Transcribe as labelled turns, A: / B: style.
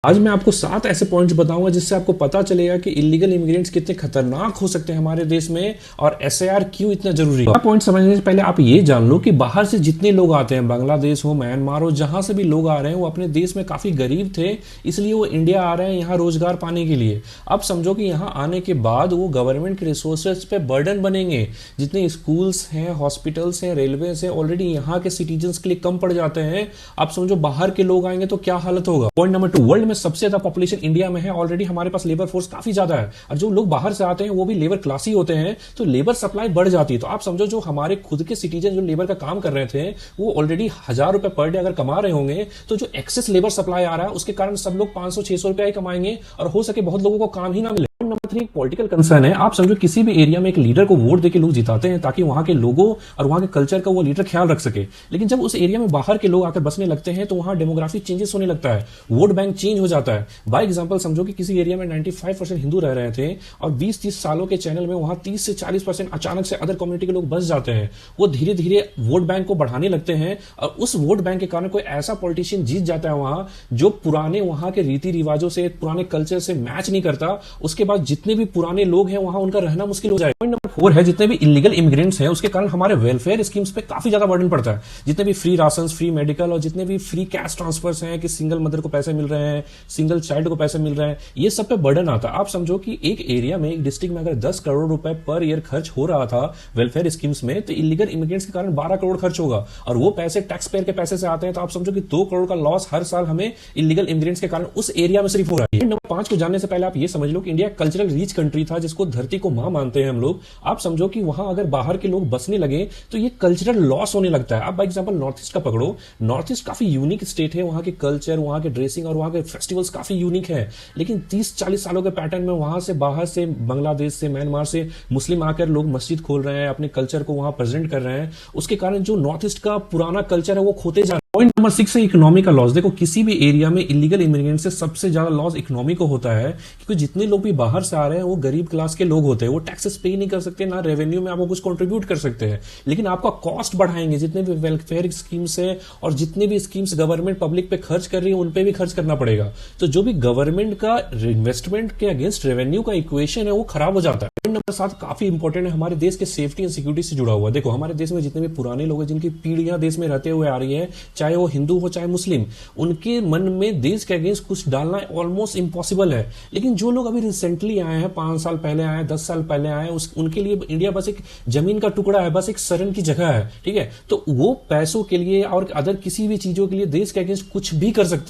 A: आज मैं आपको 7 ऐसे पॉइंट्स बताऊंगा जिससे आपको पता चलेगा कि इलीगल इमिग्रेंट्स कितने खतरनाक हो सकते हैं हमारे देश में और एसआईआर क्यों इतना जरूरी है। पॉइंट समझने से पहले आप ये जान लो कि बाहर से जितने लोग आते हैं, बांग्लादेश हो, म्यांमार हो, जहां से भी लोग आ रहे हैं वो अपने देश में काफी गरीब थे, इसलिए वो इंडिया आ रहे हैं यहाँ रोजगार पाने के लिए। अब समझो कि यहाँ आने के बाद वो गवर्नमेंट के रिसोर्सेज पे बर्डन बनेंगे। जितने स्कूल्स हैं, हॉस्पिटल्स हैं, रेलवे हैं, ऑलरेडी यहाँ के सिटीजन्स के लिए कम पड़ जाते हैं। अब समझो बाहर के लोग आएंगे तो क्या हालत होगा। पॉइंट नंबर 2, वर्ल्ड में सबसे ज्यादा पॉपुलेशन इंडिया में है। ऑलरेडी हमारे पास लेबर फोर्स काफी ज्यादा है और जो लोग बाहर से आते हैं वो भी लेबर क्लास ही होते हैं, तो लेबर सप्लाई बढ़ जाती है। तो आप समझो जो हमारे खुद के सिटीजन जो लेबर का काम कर रहे थे वो ऑलरेडी 1,000 रुपए पर डे अगर कमा रहे होंगे, तो जो एक्सेस लेबर सप्लाई आ रहा है उसके कारण सब लोग 500-600 रुपया ही कमाएंगे और हो सके बहुत लोगों को काम ही ना मिले। नंबर 3, पॉलिटिकल कंसर्न है। आप समझो किसी भी एरिया में एक लीडर को वोट देके लोग जिताते हैं ताकि वहां के लोगों और वहां के कल्चर का वो लीडर ख्याल रख सके, लेकिन जब उस एरिया में बाहर के लोग आकर बसने लगते हैं तो वहां डेमोग्राफिक चेंजेस होने लगता है, वोट बैंक चेंज हो जाता है। बाय एग्जांपल समझो कि किसी एरिया में 95% हिंदू रह रहे थे और 20-30 सालों के चैनल में वहां 30 से 40% अचानक से अदर कम्युनिटी के लोग बस जाते हैं। वो धीरे धीरे वोट बैंक को बढ़ाने लगते हैं और उस वोट बैंक के कारण कोई ऐसा पॉलिटिशियन जीत जाता है वहां जो पुराने वहां के रीति रिवाजों से, पुराने कल्चर से मैच नहीं करता। उसके बाद जितने भी पुराने लोग हैं वहां उनका रहना मुश्किल हो जाएगा। पॉइंट नंबर 4 है, जितने भी इलीगल इमिग्रेंट्स हैं उसके कारण हमारे वेलफेयर स्कीम्स पे काफी ज्यादा बर्डन पड़ता है। जितने भी फ्री राशन, फ्री मेडिकल और जितने भी फ्री कैश ट्रांसफर्स हैं कि सिंगल मदर को पैसे मिल रहे हैं, सिंगल चाइल्ड को पैसे मिल रहे हैं, ये सब पे बर्डन आता है। आप समझो कि एक एरिया में, एक डिस्ट्रिक्ट में अगर 10 करोड़ रुपए पर ईयर खर्च हो रहा था वेलफेयर स्कीम्स में, तो इलीगल इमिग्रेंट्स के कारण 12 करोड़ खर्च होगा और वो पैसे टैक्स पेयर के पैसे से आते हैं। तो आप समझो कि 2 करोड़ का लॉस हर साल हमें इलीगल इमिग्रेंट्स के कारण उस एरिया में सिर्फ हो रहा है। नंबर 5 को जानने से पहले आप ये समझ लो कि इंडिया कल्चरल रीच कंट्री था जिसको धरती को मां मानते हैं हम लोग। आप समझो कि वहां अगर बाहर के लोग बसने लगे तो ये कल्चरल लॉस होने लगता है। आप बाय एग्जांपल नॉर्थ ईस्ट का पकड़ो, नॉर्थ ईस्ट काफी यूनिक स्टेट है, वहां के कल्चर, वहां के ड्रेसिंग और वहां के फेस्टिवल्स काफी यूनिक है, लेकिन 30-40 सालों के पैटर्न में वहां से, बाहर से, बांग्लादेश से, म्यांमार से मुस्लिम आकर लोग मस्जिद खोल रहे हैं, अपने कल्चर को वहां प्रेजेंट कर रहे हैं। उसके कारण जो नॉर्थ ईस्ट का पुराना कल्चर है वो खोते जा रहे हैं। पॉइंट नंबर 6 है इकोनॉमी का लॉस। देखो किसी भी एरिया में इलीगल इमिग्रेंट से सबसे ज्यादा लॉस इकोनॉमी को होता है, क्योंकि जितने लोग भी बाहर से आ रहे हैं वो गरीब क्लास के लोग होते हैं, वो टैक्सेस पे नहीं कर सकते, ना रेवेन्यू में आपको कुछ कंट्रीब्यूट कर सकते हैं, लेकिन आपका कॉस्ट बढ़ाएंगे। जितने भी वेलफेयर स्कीम्स है और जितने भी स्कीम्स गवर्नमेंट पब्लिक पे खर्च कर रही है उन पे भी खर्च करना पड़ेगा। तो जो भी गवर्नमेंट का इन्वेस्टमेंट के अगेंस्ट रेवेन्यू का इक्वेशन है वो खराब हो जाता है। पॉइंट नंबर 7 काफी इंपॉर्टेंट है, हमारे देश के सेफ्टी एंड सिक्योरिटी से जुड़ा हुआ। देखो हमारे देश में जितने भी पुराने लोग हैं जिनकी पीढ़ियां देश में रहते हुए आ रही है, चाहे वो हिंदू हो चाहे मुस्लिम, उनके मन में देश के अगेंस्ट कुछ डालना ऑलमोस्ट इम्पॉसिबल है। लेकिन जो लोग अभी रिसेंटली आए हैं, 5 साल पहले आए हैं, 10 साल पहले आए हैं, उनके लिए इंडिया बस एक जमीन का टुकड़ा है, बस एक शरण की जगह है, ठीक है। तो वो पैसों के लिए और अदर किसी भी चीजों के लिए देश के अगेंस्ट कुछ भी कर सकते हैं।